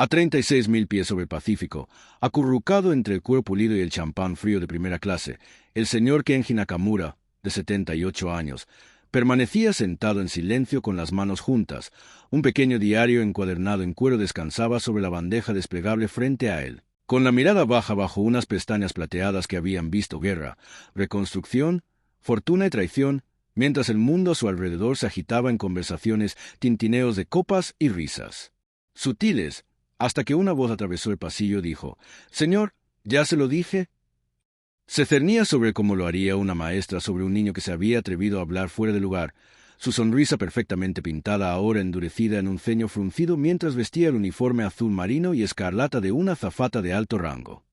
A 36.000 pies sobre el Pacífico, acurrucado entre el cuero pulido y el champán frío de primera clase, el señor Kenji Nakamura, de 78 años, permanecía sentado en silencio con las manos juntas. Un pequeño diario encuadernado en cuero descansaba sobre la bandeja desplegable frente a él, con la mirada baja bajo unas pestañas plateadas que habían visto guerra, reconstrucción, fortuna y traición, mientras el mundo a su alrededor se agitaba en conversaciones, tintineos de copas y risas sutiles, hasta que una voz atravesó el pasillo y dijo: «Señor, ¿ya se lo dije?». Se cernía sobre cómo lo haría una maestra sobre un niño que se había atrevido a hablar fuera de lugar, su sonrisa perfectamente pintada ahora endurecida en un ceño fruncido mientras vestía el uniforme azul marino y escarlata de una azafata de alto rango.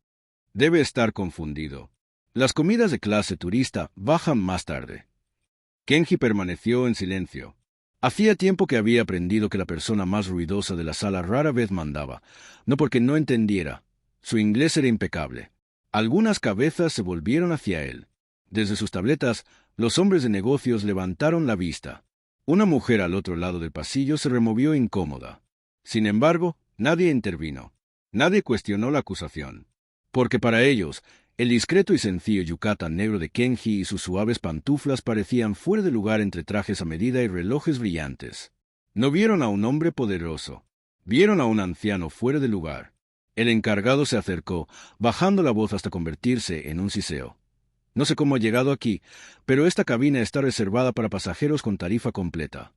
Debe estar confundido. Las comidas de clase turista bajan más tarde. Kenji permaneció en silencio. Hacía tiempo que había aprendido que la persona más ruidosa de la sala rara vez mandaba, no porque no entendiera. Su inglés era impecable. Algunas cabezas se volvieron hacia él. Desde sus tabletas, los hombres de negocios levantaron la vista. Una mujer al otro lado del pasillo se removió incómoda. Sin embargo, nadie intervino. Nadie cuestionó la acusación. Porque para ellos, el discreto y sencillo yucatán negro de Kenji y sus suaves pantuflas parecían fuera de lugar entre trajes a medida y relojes brillantes. No vieron a un hombre poderoso. Vieron a un anciano fuera de lugar. El encargado se acercó, bajando la voz hasta convertirse en un siseo. «No sé cómo ha llegado aquí, pero esta cabina está reservada para pasajeros con tarifa completa».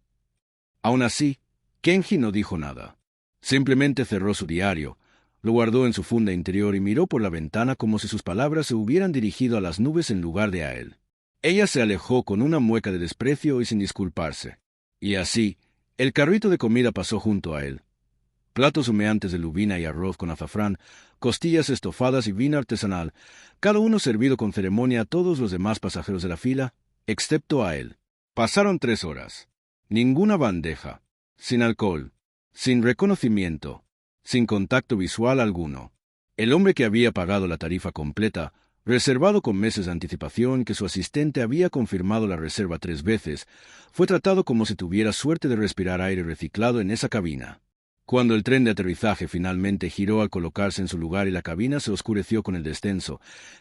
Aún así, Kenji no dijo nada. Simplemente cerró su diario, lo guardó en su funda interior y miró por la ventana como si sus palabras se hubieran dirigido a las nubes en lugar de a él. Ella se alejó con una mueca de desprecio y sin disculparse. Y así, el carrito de comida pasó junto a él. Platos humeantes de lubina y arroz con azafrán, costillas estofadas y vino artesanal, cada uno servido con ceremonia a todos los demás pasajeros de la fila, excepto a él. Pasaron 3 horas. Ninguna bandeja. Sin alcohol. Sin reconocimiento. Sin contacto visual alguno. El hombre que había pagado la tarifa completa, reservado con meses de anticipación que su asistente había confirmado la reserva 3 veces, fue tratado como si tuviera suerte de respirar aire reciclado en esa cabina. Cuando el tren de aterrizaje finalmente giró al colocarse en su lugar y la cabina se oscureció con el descenso,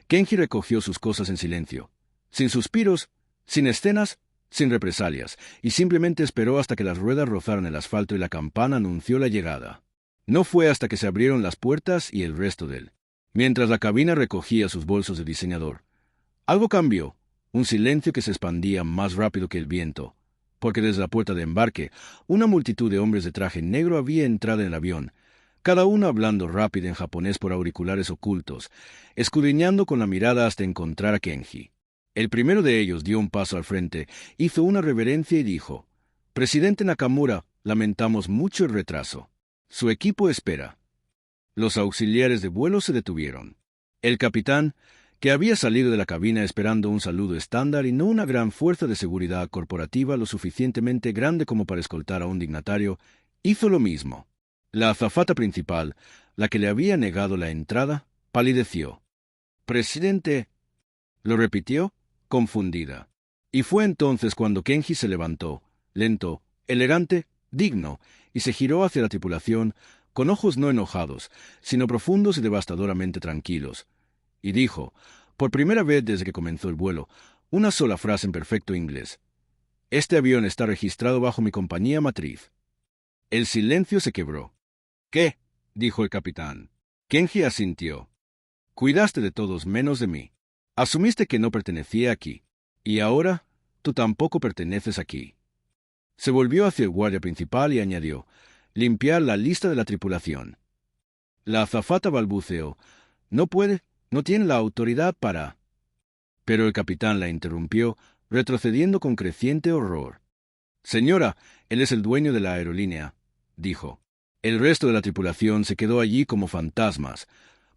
Kenji recogió sus cosas en silencio, sin suspiros, sin escenas, sin represalias, y simplemente esperó hasta que las ruedas rozaran el asfalto y la campana anunció la llegada. No fue hasta que se abrieron las puertas y el resto de él, mientras la cabina recogía sus bolsos de diseñador. Algo cambió, un silencio que se expandía más rápido que el viento, porque desde la puerta de embarque, una multitud de hombres de traje negro había entrado en el avión, cada uno hablando rápido en japonés por auriculares ocultos, escudriñando con la mirada hasta encontrar a Kenji. El primero de ellos dio un paso al frente, hizo una reverencia y dijo: «Presidente Nakamura, lamentamos mucho el retraso. Su equipo espera». Los auxiliares de vuelo se detuvieron. El capitán, que había salido de la cabina esperando un saludo estándar y no una gran fuerza de seguridad corporativa lo suficientemente grande como para escoltar a un dignatario, hizo lo mismo. La azafata principal, la que le había negado la entrada, palideció. «Presidente», lo repitió, confundida. Y fue entonces cuando Kenji se levantó, lento, elegante, digno, y se giró hacia la tripulación, con ojos no enojados, sino profundos y devastadoramente tranquilos, y dijo, por primera vez desde que comenzó el vuelo, una sola frase en perfecto inglés: «Este avión está registrado bajo mi compañía matriz». El silencio se quebró. «¿Qué?», dijo el capitán. Kenji asintió. «Cuidaste de todos menos de mí. Asumiste que no pertenecía aquí. Y ahora, tú tampoco perteneces aquí». Se volvió hacia el guardia principal y añadió: «Limpiar la lista de la tripulación». La azafata balbuceó: «No puede, no tiene la autoridad para...». Pero el capitán la interrumpió, retrocediendo con creciente horror. «Señora, él es el dueño de la aerolínea», dijo. El resto de la tripulación se quedó allí como fantasmas,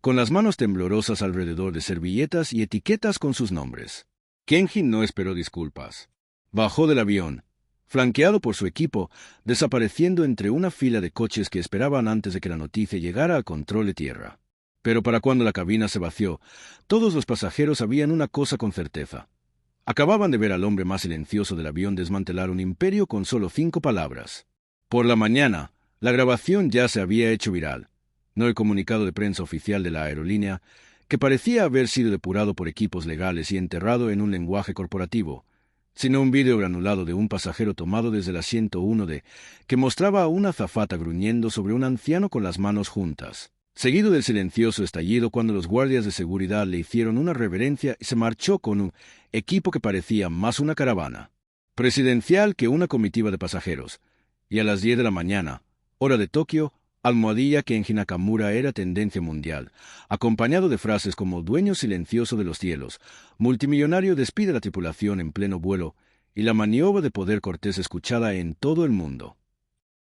con las manos temblorosas alrededor de servilletas y etiquetas con sus nombres. Kenji no esperó disculpas. Bajó del avión, flanqueado por su equipo, desapareciendo entre una fila de coches que esperaban antes de que la noticia llegara al control de tierra. Pero para cuando la cabina se vació, todos los pasajeros sabían una cosa con certeza. Acababan de ver al hombre más silencioso del avión desmantelar un imperio con solo 5 palabras. Por la mañana, la grabación ya se había hecho viral. no el comunicado de prensa oficial de la aerolínea, que parecía haber sido depurado por equipos legales y enterrado en un lenguaje corporativo, sino un vídeo granulado de un pasajero tomado desde el asiento 1D, que mostraba a una azafata gruñendo sobre un anciano con las manos juntas, seguido del silencioso estallido cuando los guardias de seguridad le hicieron una reverencia y se marchó con un equipo que parecía más una caravana presidencial que una comitiva de pasajeros, y a las 10 de la mañana, hora de Tokio, almohadilla Kenji Nakamura era tendencia mundial, acompañado de frases como dueño silencioso de los cielos, multimillonario despide a la tripulación en pleno vuelo, y la maniobra de poder cortés escuchada en todo el mundo.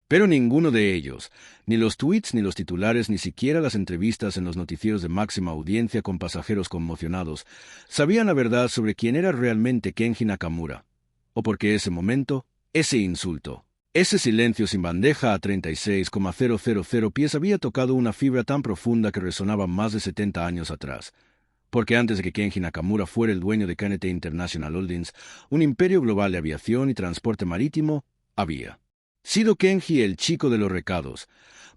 Pero ninguno de ellos, ni los tweets ni los titulares, ni siquiera las entrevistas en los noticieros de máxima audiencia con pasajeros conmocionados, sabían la verdad sobre quién era realmente Kenji Nakamura, o porque ese momento, ese insulto, ese silencio sin bandeja a 36,000 pies había tocado una fibra tan profunda que resonaba más de 70 años atrás, porque antes de que Kenji Nakamura fuera el dueño de KNT International Holdings, un imperio global de aviación y transporte marítimo, había sido Kenji el chico de los recados,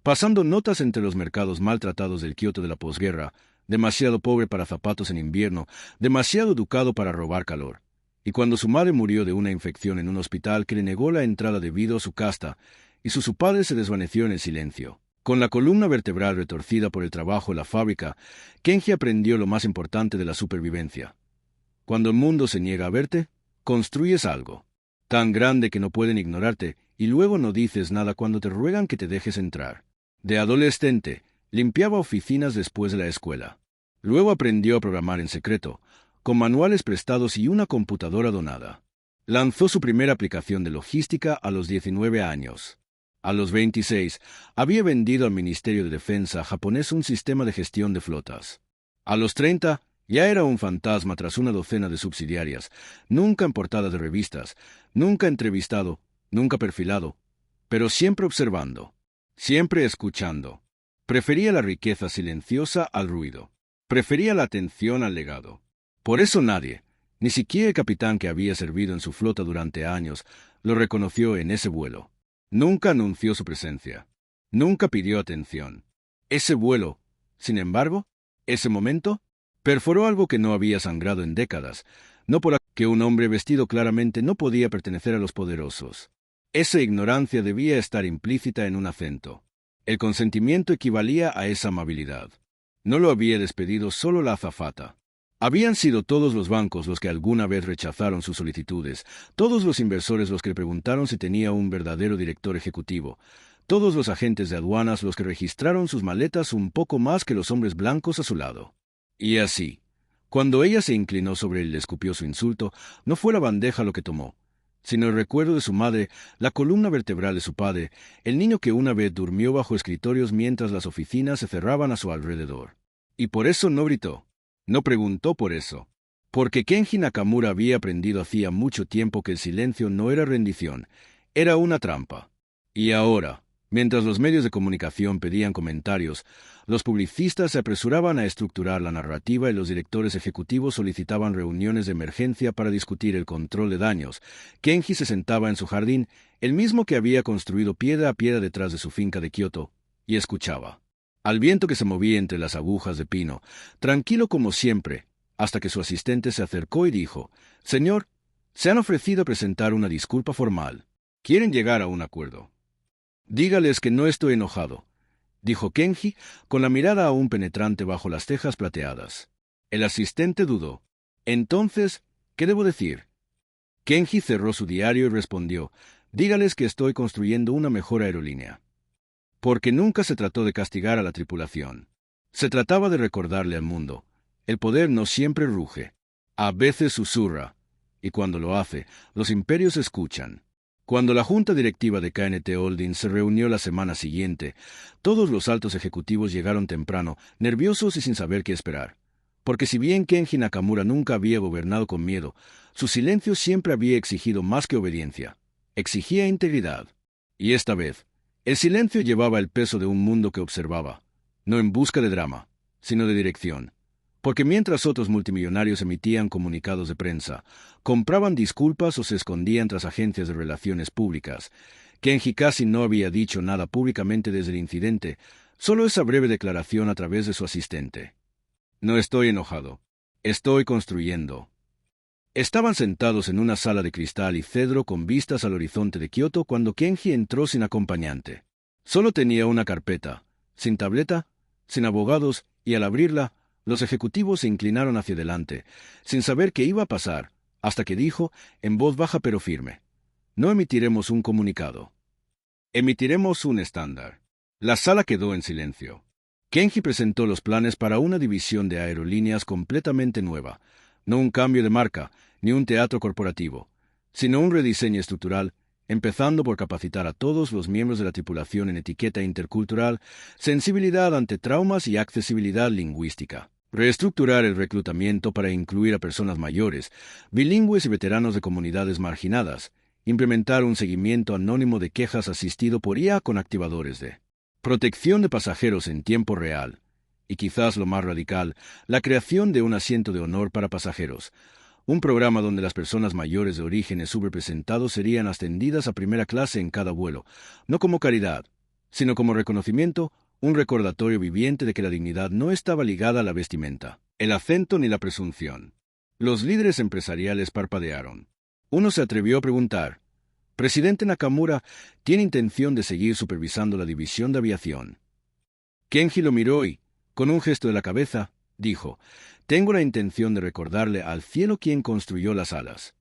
pasando notas entre los mercados maltratados del Kioto de la posguerra, demasiado pobre para zapatos en invierno, demasiado educado para robar calor. Y cuando su madre murió de una infección en un hospital que le negó la entrada debido a su casta, y su padre se desvaneció en el silencio, con la columna vertebral retorcida por el trabajo en la fábrica, Kenji aprendió lo más importante de la supervivencia. Cuando el mundo se niega a verte, construyes algo tan grande que no pueden ignorarte, y luego no dices nada cuando te ruegan que te dejes entrar. De adolescente, limpiaba oficinas después de la escuela. Luego aprendió a programar en secreto, con manuales prestados y una computadora donada. Lanzó su primera aplicación de logística a los 19 años. A los 26, había vendido al Ministerio de Defensa japonés un sistema de gestión de flotas. A los 30, ya era un fantasma tras una docena de subsidiarias, nunca en portada de revistas, nunca entrevistado, nunca perfilado, pero siempre observando, siempre escuchando. Prefería la riqueza silenciosa al ruido. Prefería la atención al legado. Por eso nadie, ni siquiera el capitán que había servido en su flota durante años, lo reconoció en ese vuelo. Nunca anunció su presencia. Nunca pidió atención. Ese vuelo, sin embargo, ese momento, perforó algo que no había sangrado en décadas, no por que un hombre vestido claramente no podía pertenecer a los poderosos. Esa ignorancia debía estar implícita en un acento. El consentimiento equivalía a esa amabilidad. No lo había despedido solo la azafata. Habían sido todos los bancos los que alguna vez rechazaron sus solicitudes, todos los inversores los que le preguntaron si tenía un verdadero director ejecutivo, todos los agentes de aduanas los que registraron sus maletas un poco más que los hombres blancos a su lado. Y así, cuando ella se inclinó sobre él y le escupió su insulto, no fue la bandeja lo que tomó, sino el recuerdo de su madre, la columna vertebral de su padre, el niño que una vez durmió bajo escritorios mientras las oficinas se cerraban a su alrededor. Y por eso no gritó. No preguntó por eso, porque Kenji Nakamura había aprendido hacía mucho tiempo que el silencio no era rendición, era una trampa. Y ahora, mientras los medios de comunicación pedían comentarios, los publicistas se apresuraban a estructurar la narrativa y los directores ejecutivos solicitaban reuniones de emergencia para discutir el control de daños, Kenji se sentaba en su jardín, el mismo que había construido piedra a piedra detrás de su finca de Kioto, y escuchaba al viento que se movía entre las agujas de pino, tranquilo como siempre, hasta que su asistente se acercó y dijo: «Señor, se han ofrecido a presentar una disculpa formal. Quieren llegar a un acuerdo». «Dígales que no estoy enojado», dijo Kenji, con la mirada aún penetrante bajo las cejas plateadas. El asistente dudó. «Entonces, ¿qué debo decir?» Kenji cerró su diario y respondió: «Dígales que estoy construyendo una mejor aerolínea». Porque nunca se trató de castigar a la tripulación. Se trataba de recordarle al mundo: el poder no siempre ruge. A veces susurra, y cuando lo hace, los imperios escuchan. Cuando la junta directiva de KNT Holdings se reunió la semana siguiente, todos los altos ejecutivos llegaron temprano, nerviosos y sin saber qué esperar. Porque si bien Kenji Nakamura nunca había gobernado con miedo, su silencio siempre había exigido más que obediencia. Exigía integridad. Y esta vez, el silencio llevaba el peso de un mundo que observaba, no en busca de drama, sino de dirección. Porque mientras otros multimillonarios emitían comunicados de prensa, compraban disculpas o se escondían tras agencias de relaciones públicas, Kenji casi no había dicho nada públicamente desde el incidente, Solo esa breve declaración a través de su asistente. No estoy enojado. Estoy construyendo. Estaban sentados en una sala de cristal y cedro con vistas al horizonte de Kioto cuando Kenji entró sin acompañante. Solo tenía una carpeta, sin tableta, sin abogados, y al abrirla, los ejecutivos se inclinaron hacia adelante, sin saber qué iba a pasar, hasta que dijo, en voz baja pero firme: no emitiremos un comunicado. Emitiremos un estándar. La sala quedó en silencio. Kenji presentó los planes para una división de aerolíneas completamente nueva, no un cambio de marca, ni un teatro corporativo, sino un rediseño estructural, empezando por capacitar a todos los miembros de la tripulación en etiqueta intercultural, sensibilidad ante traumas y accesibilidad lingüística. Reestructurar el reclutamiento para incluir a personas mayores, bilingües y veteranos de comunidades marginadas. Implementar un seguimiento anónimo de quejas asistido por IA con activadores de protección de pasajeros en tiempo real. Y quizás lo más radical, la creación de un asiento de honor para pasajeros. Un programa donde las personas mayores de orígenes subrepresentados serían ascendidas a primera clase en cada vuelo, no como caridad, sino como reconocimiento, un recordatorio viviente de que la dignidad no estaba ligada a la vestimenta, el acento ni la presunción. Los líderes empresariales parpadearon. Uno se atrevió a preguntar: «Presidente Nakamura, ¿tiene intención de seguir supervisando la división de aviación?» Kenji lo miró y, con un gesto de la cabeza, dijo: «Tengo la intención de recordarle al cielo quién construyó las alas».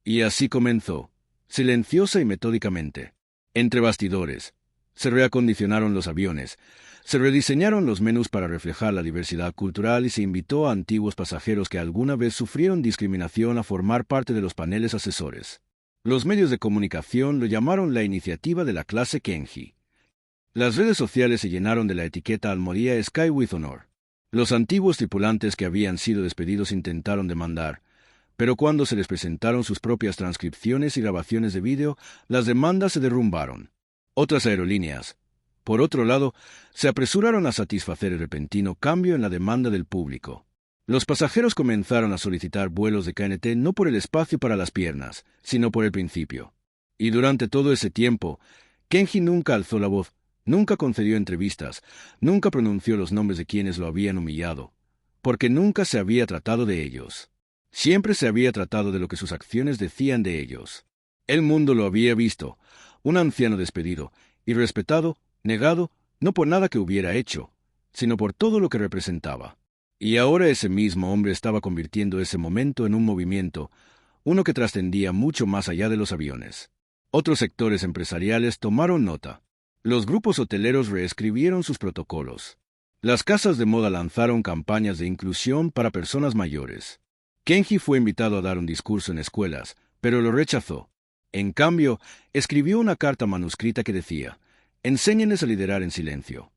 Y así comenzó, silenciosa y metódicamente. Entre bastidores, se reacondicionaron los aviones, se rediseñaron los menús para reflejar la diversidad cultural y se invitó a antiguos pasajeros que alguna vez sufrieron discriminación a formar parte de los paneles asesores. Los medios de comunicación lo llamaron la iniciativa de la clase Kenji. Las redes sociales se llenaron de la etiqueta almohadilla Sky with Honor. Los antiguos tripulantes que habían sido despedidos intentaron demandar, pero cuando se les presentaron sus propias transcripciones y grabaciones de vídeo, las demandas se derrumbaron. Otras aerolíneas, por otro lado, se apresuraron a satisfacer el repentino cambio en la demanda del público. Los pasajeros comenzaron a solicitar vuelos de KNT no por el espacio para las piernas, sino por el principio. Y durante todo ese tiempo, Kenji nunca alzó la voz, nunca concedió entrevistas, nunca pronunció los nombres de quienes lo habían humillado, porque nunca se había tratado de ellos. Siempre se había tratado de lo que sus acciones decían de ellos. El mundo lo había visto, un anciano despedido, irrespetado, negado, no por nada que hubiera hecho, sino por todo lo que representaba. Y ahora ese mismo hombre estaba convirtiendo ese momento en un movimiento, uno que trascendía mucho más allá de los aviones. Otros sectores empresariales tomaron nota. Los grupos hoteleros reescribieron sus protocolos. Las casas de moda lanzaron campañas de inclusión para personas mayores. Kenji fue invitado a dar un discurso en escuelas, pero lo rechazó. En cambio, escribió una carta manuscrita que decía: «Enséñenles a liderar en silencio.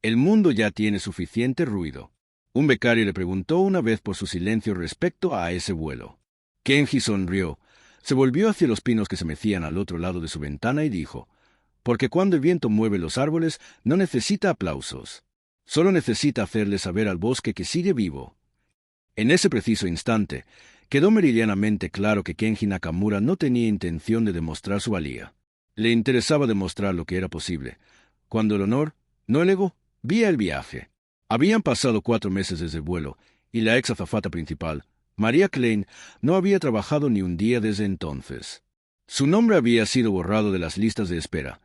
El mundo ya tiene suficiente ruido». Un becario le preguntó una vez por su silencio respecto a ese vuelo. Kenji sonrió, se volvió hacia los pinos que se mecían al otro lado de su ventana y dijo: «Porque cuando el viento mueve los árboles, no necesita aplausos. Solo necesita hacerle saber al bosque que sigue vivo». En ese preciso instante, quedó meridianamente claro que Kenji Nakamura no tenía intención de demostrar su valía. Le interesaba demostrar lo que era posible, cuando el honor, no el ego, vía el viaje. Habían pasado 4 meses desde el vuelo, y la ex azafata principal, María Klein, no había trabajado ni un día desde entonces. Su nombre había sido borrado de las listas de espera.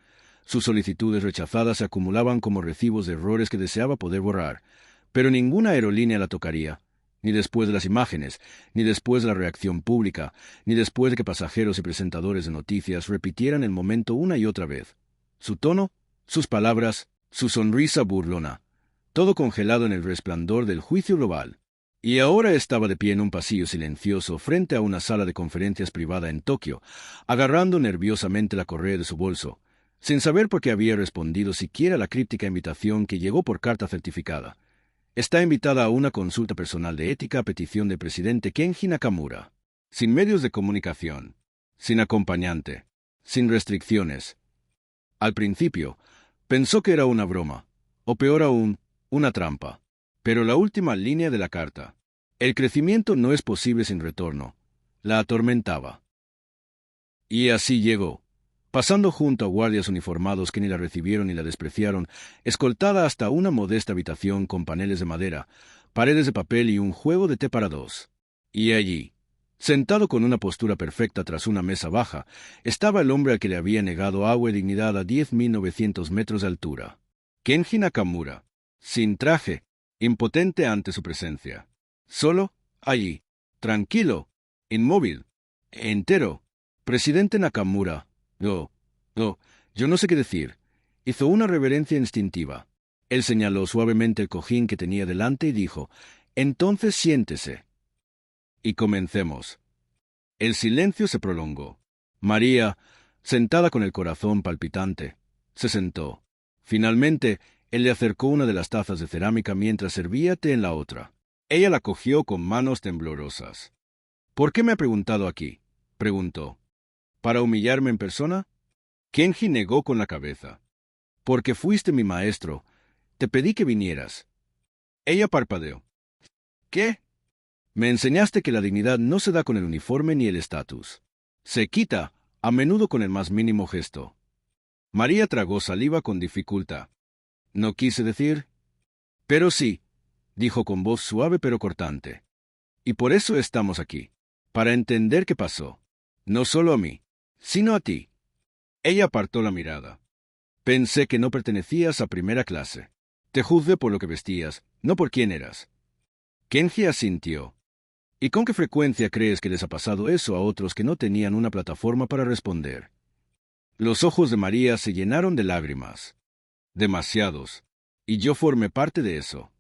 Sus solicitudes rechazadas se acumulaban como recibos de errores que deseaba poder borrar, pero ninguna aerolínea la tocaría. Ni después de las imágenes, ni después de la reacción pública, ni después de que pasajeros y presentadores de noticias repitieran el momento una y otra vez. Su tono, sus palabras, su sonrisa burlona, todo congelado en el resplandor del juicio global. Y ahora estaba de pie en un pasillo silencioso frente a una sala de conferencias privada en Tokio, agarrando nerviosamente la correa de su bolso, sin saber por qué había respondido siquiera a la críptica invitación que llegó por carta certificada. Está invitada a una consulta personal de ética a petición del presidente Kenji Nakamura. Sin medios de comunicación, sin acompañante, sin restricciones. Al principio, pensó que era una broma, o peor aún, una trampa. Pero la última línea de la carta: «El crecimiento no es posible sin retorno», la atormentaba. Y así llegó, pasando junto a guardias uniformados que ni la recibieron ni la despreciaron, escoltada hasta una modesta habitación con paneles de madera, paredes de papel y un juego de té para dos. Y allí, sentado con una postura perfecta tras una mesa baja, estaba el hombre al que le había negado agua y dignidad a 10.900 metros de altura. Kenji Nakamura, sin traje, impotente ante su presencia. Solo, allí, tranquilo, inmóvil, entero. Presidente Nakamura. Yo no sé qué decir. Hizo una reverencia instintiva. Él señaló suavemente el cojín que tenía delante y dijo, «Entonces siéntese». Y comencemos. El silencio se prolongó. María, sentada con el corazón palpitante, se sentó. Finalmente, él le acercó una de las tazas de cerámica mientras servía té en la otra. Ella la cogió con manos temblorosas. «¿Por qué me ha preguntado aquí?», preguntó. «¿Para humillarme en persona?». Kenji negó con la cabeza. «Porque fuiste mi maestro. Te pedí que vinieras». Ella parpadeó. «¿Qué?». «Me enseñaste que la dignidad no se da con el uniforme ni el estatus. Se quita, a menudo con el más mínimo gesto». María tragó saliva con dificultad. «No quise decir». «Pero sí», dijo con voz suave pero cortante. «Y por eso estamos aquí. Para entender qué pasó. No solo a mí, sino a ti». Ella apartó la mirada. «Pensé que no pertenecías a primera clase. Te juzgué por lo que vestías, no por quién eras». Kenji asintió. «¿Y con qué frecuencia crees que les ha pasado eso a otros que no tenían una plataforma para responder?». Los ojos de María se llenaron de lágrimas. «Demasiados. Y yo formé parte de eso».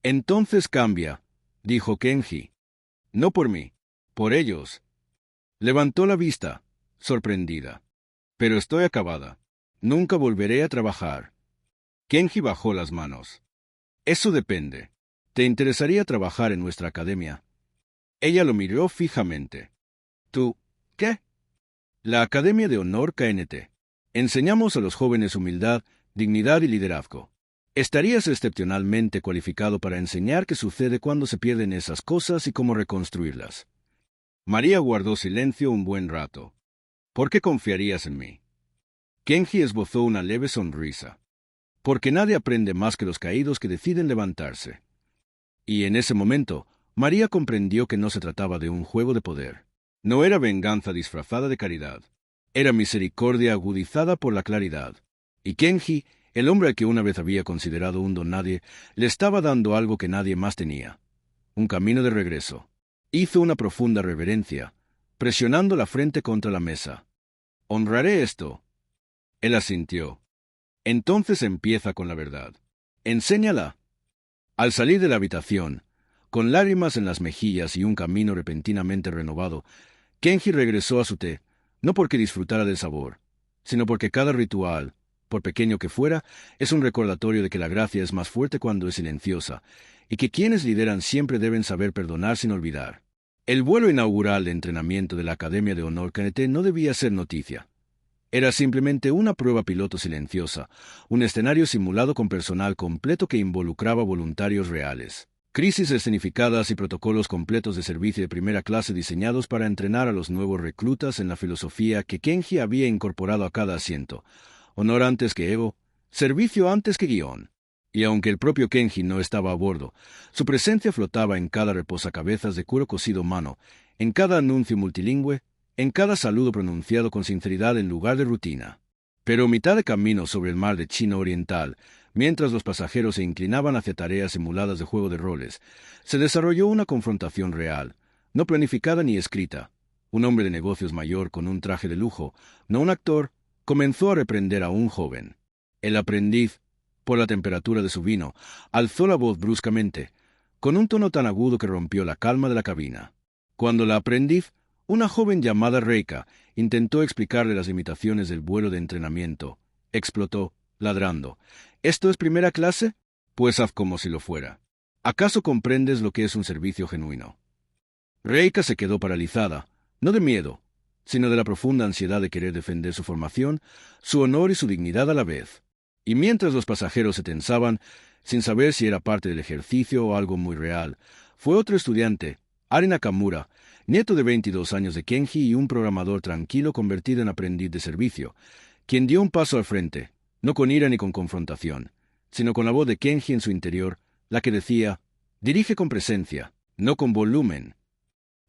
«Entonces cambia», dijo Kenji. «No por mí, por ellos». Levantó la vista, sorprendida. «Pero estoy acabada. Nunca volveré a trabajar». Kenji bajó las manos. «Eso depende. ¿Te interesaría trabajar en nuestra academia?». Ella lo miró fijamente. «¿Tú qué?». «La Academia de Honor KNT. Enseñamos a los jóvenes humildad, dignidad y liderazgo. Estarías excepcionalmente cualificado para enseñar qué sucede cuando se pierden esas cosas y cómo reconstruirlas». María guardó silencio un buen rato. «¿Por qué confiarías en mí?». Kenji esbozó una leve sonrisa. «Porque nadie aprende más que los caídos que deciden levantarse». Y en ese momento, María comprendió que no se trataba de un juego de poder. No era venganza disfrazada de caridad. Era misericordia agudizada por la claridad. Y Kenji, el hombre al que una vez había considerado un don nadie, le estaba dando algo que nadie más tenía. Un camino de regreso. Hizo una profunda reverencia, presionando la frente contra la mesa. «Honraré esto». Él asintió. «Entonces empieza con la verdad. Enséñala». Al salir de la habitación, con lágrimas en las mejillas y un camino repentinamente renovado, Kenji regresó a su té, no porque disfrutara del sabor, sino porque cada ritual, por pequeño que fuera, es un recordatorio de que la gracia es más fuerte cuando es silenciosa, y que quienes lideran siempre deben saber perdonar sin olvidar. El vuelo inaugural de entrenamiento de la Academia de Honor KNT no debía ser noticia. Era simplemente una prueba piloto silenciosa, un escenario simulado con personal completo que involucraba voluntarios reales. Crisis escenificadas y protocolos completos de servicio de primera clase diseñados para entrenar a los nuevos reclutas en la filosofía que Kenji había incorporado a cada asiento. Honor antes que ego, servicio antes que guión. Y aunque el propio Kenji no estaba a bordo, su presencia flotaba en cada reposacabezas de cuero cosido mano, en cada anuncio multilingüe, en cada saludo pronunciado con sinceridad en lugar de rutina. Pero mitad de camino sobre el mar de China Oriental, mientras los pasajeros se inclinaban hacia tareas simuladas de juego de roles, se desarrolló una confrontación real, no planificada ni escrita. Un hombre de negocios mayor con un traje de lujo, no un actor, comenzó a reprender a un joven. El aprendiz, por la temperatura de su vino, alzó la voz bruscamente, con un tono tan agudo que rompió la calma de la cabina. Cuando la aprendiz, una joven llamada Reika, intentó explicarle las limitaciones del vuelo de entrenamiento, explotó, ladrando. ¿Esto es primera clase? Pues haz como si lo fuera. ¿Acaso comprendes lo que es un servicio genuino? Reika se quedó paralizada, no de miedo, sino de la profunda ansiedad de querer defender su formación, su honor y su dignidad a la vez. Y mientras los pasajeros se tensaban, sin saber si era parte del ejercicio o algo muy real, fue otro estudiante, Ari Nakamura, nieto de 22 años de Kenji y un programador tranquilo convertido en aprendiz de servicio, quien dio un paso al frente, no con ira ni con confrontación, sino con la voz de Kenji en su interior, la que decía, «Dirige con presencia, no con volumen».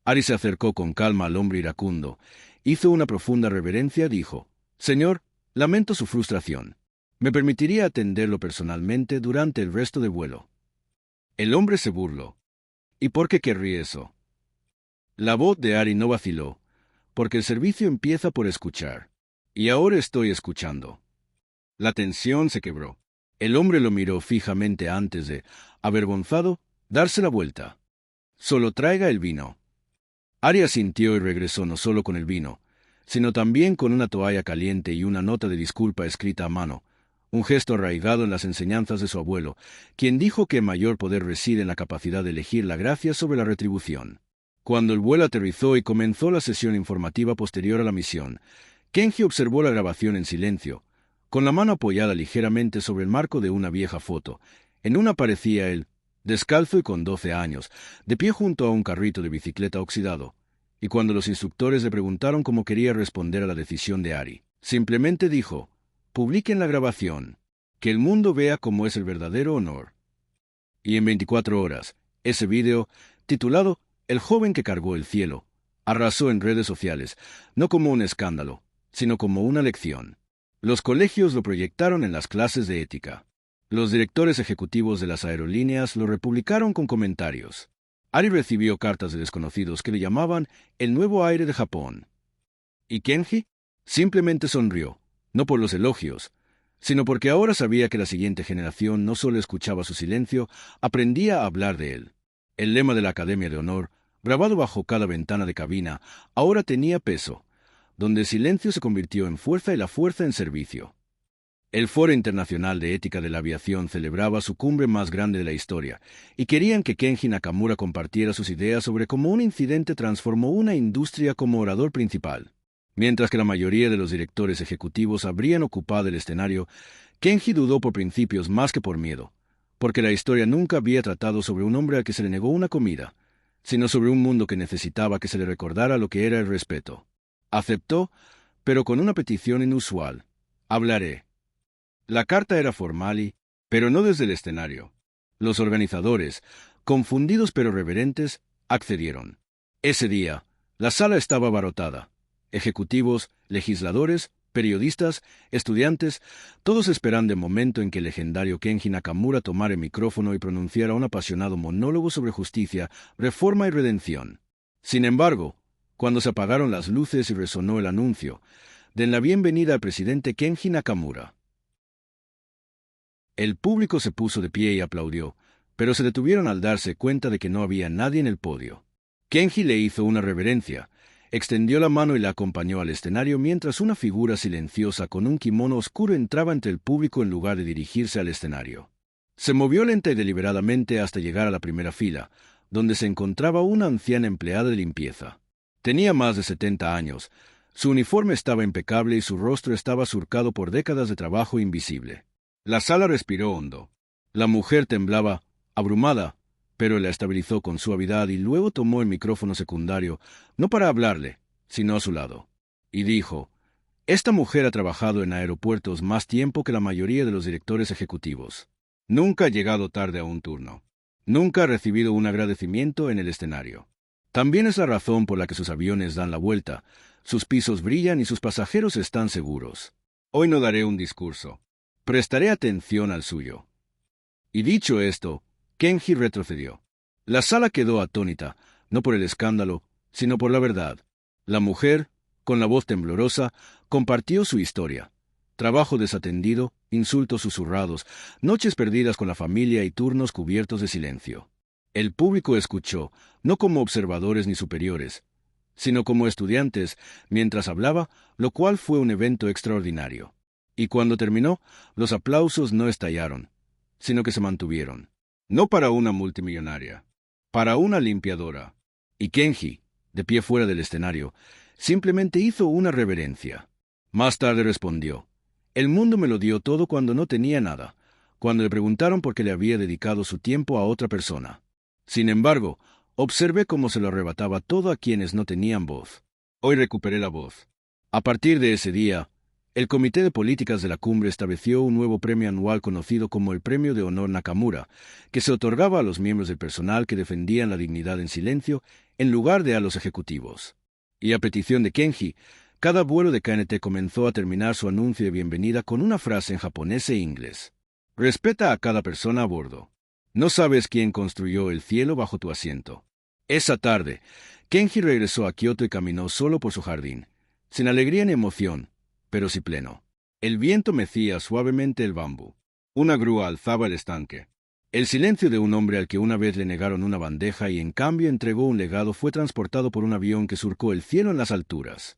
Ari se acercó con calma al hombre iracundo, hizo una profunda reverencia y dijo, «Señor, lamento su frustración. Me permitiría atenderlo personalmente durante el resto del vuelo». El hombre se burló. «¿Y por qué querría eso?» La voz de Ari no vaciló, porque el servicio empieza por escuchar. Y ahora estoy escuchando. La tensión se quebró. El hombre lo miró fijamente antes de, avergonzado, darse la vuelta. «Solo traiga el vino». Ari asintió y regresó no solo con el vino, sino también con una toalla caliente y una nota de disculpa escrita a mano, un gesto arraigado en las enseñanzas de su abuelo, quien dijo que mayor poder reside en la capacidad de elegir la gracia sobre la retribución. Cuando el vuelo aterrizó y comenzó la sesión informativa posterior a la misión, Kenji observó la grabación en silencio, con la mano apoyada ligeramente sobre el marco de una vieja foto. En una aparecía él, descalzo y con 12 años, de pie junto a un carrito de bicicleta oxidado, y cuando los instructores le preguntaron cómo quería responder a la decisión de Ari, simplemente dijo, «Publiquen la grabación, que el mundo vea cómo es el verdadero honor». Y en 24 horas, ese vídeo, titulado «El joven que cargó el cielo», arrasó en redes sociales, no como un escándalo, sino como una lección. Los colegios lo proyectaron en las clases de ética. Los directores ejecutivos de las aerolíneas lo republicaron con comentarios. Ari recibió cartas de desconocidos que le llamaban el nuevo aire de Japón. ¿Y Kenji? Simplemente sonrió, no por los elogios, sino porque ahora sabía que la siguiente generación no solo escuchaba su silencio, aprendía a hablar de él. El lema de la Academia de Honor, grabado bajo cada ventana de cabina, ahora tenía peso, donde el silencio se convirtió en fuerza y la fuerza en servicio. El Foro Internacional de Ética de la Aviación celebraba su cumbre más grande de la historia, y querían que Kenji Nakamura compartiera sus ideas sobre cómo un incidente transformó una industria como orador principal. Mientras que la mayoría de los directores ejecutivos habrían ocupado el escenario, Kenji dudó por principios más que por miedo, porque la historia nunca había tratado sobre un hombre al que se le negó una comida, sino sobre un mundo que necesitaba que se le recordara lo que era el respeto. Aceptó, pero con una petición inusual. «Hablaré». La carta era formal pero no desde el escenario. Los organizadores, confundidos pero reverentes, accedieron. Ese día, la sala estaba abarrotada. Ejecutivos, legisladores, periodistas, estudiantes, todos esperando el momento en que el legendario Kenji Nakamura tomara el micrófono y pronunciara un apasionado monólogo sobre justicia, reforma y redención. Sin embargo, cuando se apagaron las luces y resonó el anuncio, den la bienvenida al presidente Kenji Nakamura. El público se puso de pie y aplaudió, pero se detuvieron al darse cuenta de que no había nadie en el podio. Kenji le hizo una reverencia, extendió la mano y la acompañó al escenario mientras una figura silenciosa con un kimono oscuro entraba entre el público en lugar de dirigirse al escenario. Se movió lenta y deliberadamente hasta llegar a la primera fila, donde se encontraba una anciana empleada de limpieza. Tenía más de 70 años, su uniforme estaba impecable y su rostro estaba surcado por décadas de trabajo invisible. La sala respiró hondo. La mujer temblaba, abrumada, pero la estabilizó con suavidad y luego tomó el micrófono secundario, no para hablarle, sino a su lado. Y dijo, «Esta mujer ha trabajado en aeropuertos más tiempo que la mayoría de los directores ejecutivos. Nunca ha llegado tarde a un turno. Nunca ha recibido un agradecimiento en el escenario. También es la razón por la que sus aviones dan la vuelta, sus pisos brillan y sus pasajeros están seguros. Hoy no daré un discurso. Prestaré atención al suyo». Y dicho esto, Kenji retrocedió. La sala quedó atónita, no por el escándalo, sino por la verdad. La mujer, con la voz temblorosa, compartió su historia. Trabajo desatendido, insultos susurrados, noches perdidas con la familia y turnos cubiertos de silencio. El público escuchó, no como observadores ni superiores, sino como estudiantes, mientras hablaba, lo cual fue un evento extraordinario. Y cuando terminó, los aplausos no estallaron, sino que se mantuvieron. No para una multimillonaria, para una limpiadora. Y Kenji, de pie fuera del escenario, simplemente hizo una reverencia. Más tarde respondió, «El mundo me lo dio todo cuando no tenía nada, cuando le preguntaron por qué le había dedicado su tiempo a otra persona. Sin embargo, Observé cómo se lo arrebataba todo a quienes no tenían voz. Hoy recuperé la voz. A partir de ese día, el Comité de Políticas de la Cumbre estableció un nuevo premio anual conocido como el Premio de Honor Nakamura, que se otorgaba a los miembros del personal que defendían la dignidad en silencio en lugar de a los ejecutivos. Y a petición de Kenji, cada vuelo de KNT comenzó a terminar su anuncio de bienvenida con una frase en japonés e inglés. Respeta a cada persona a bordo. No sabes quién construyó el cielo bajo tu asiento. Esa tarde, Kenji regresó a Kioto y caminó solo por su jardín, sin alegría ni emoción, pero sí pleno. El viento mecía suavemente el bambú. Una grúa alzaba el estanque. El silencio de un hombre al que una vez le negaron una bandeja y en cambio entregó un legado fue transportado por un avión que surcó el cielo en las alturas.